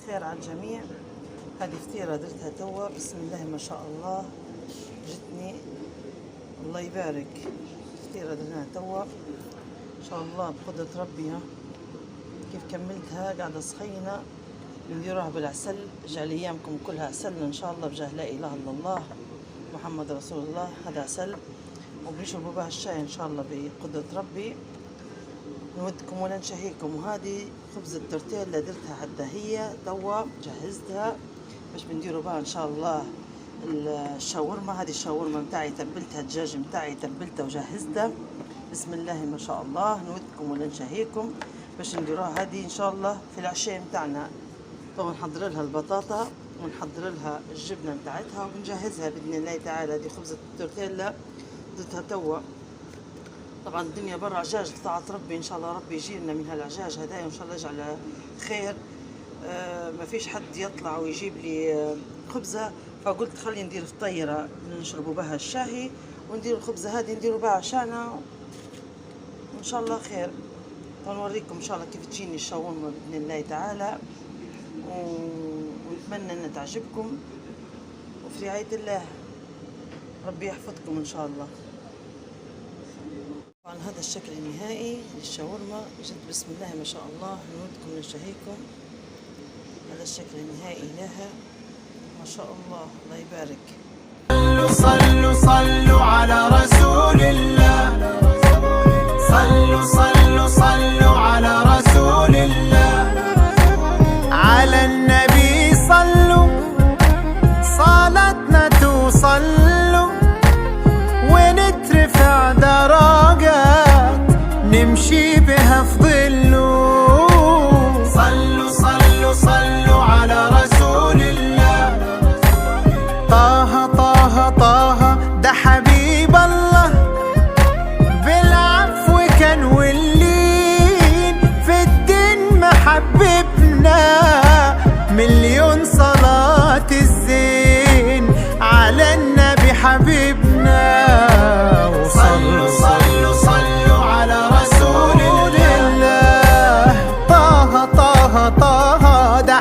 الخير على الجميع. هذه فطيرة درتها توا، بسم الله ما شاء الله جتني الله يبارك. فطيرة درناها توا ان شاء الله بقدرة ربي. كيف كملتها قاعدة سخينة نديروها بالعسل، اجعل ايامكم كلها عسل ان شاء الله بجاه لا اله الا الله محمد رسول الله. هذا عسل وبنشربوا بها الشاي ان شاء الله بقدرة ربي. نودكم ولا نشهيكم. وهذه خبز التورتيلا درتها حتى هي توا جهزتها باش بنديروا بها ان شاء الله الشاورما. هذه الشاورما متاعي تبلتها، الدجاج متاعي تبلته وجهزته، بسم الله ما شاء الله. نودكم ولا نشهيكم باش نديروها هذه ان شاء الله في العشاء متاعنا. طبعا نحضر لها البطاطا ونحضر لها الجبنه متاعتها وبنجهزها باذن الله تعالى. هذه خبزه التورتيلا درتها توا. طبعا الدنيا برا عجاج بطاعة ربي، ان شاء الله ربي يجينا من هالعجاج هدايا وان شاء الله يجعل خير. ما فيش حد يطلع ويجيب لي خبزه، فقلت خلي ندير فطيره نشربوا بها الشاهي وندير الخبزه هذه نديروا بها عشانا وان شاء الله خير. ونوريكم ان شاء الله كيف تجيني الشاورما باذن الله تعالى، ونتمنى ان تعجبكم وفي رعايه الله ربي يحفظكم ان شاء الله. طبعا هذا الشكل النهائي للشاورما جد بسم الله ما شاء الله. نودكم نشهيكم. هذا الشكل النهائي لها ما شاء الله الله يبارك. صلوا صلوا على رسول الله، صلوا صلوا صلوا على رسول الله، على النبي صلوا صلاتنا توصلوا ونترفع درجات نمشي بها في ظله. صلوا صلوا صلوا على رسول الله، طه طه طه ده حبيب الله، بالعفو كان واللين في الدين محببنا، مليون صلاة الزين على النبي حبيبنا. صلوا صلوا صلوا على رسول الله، طه طه طه ده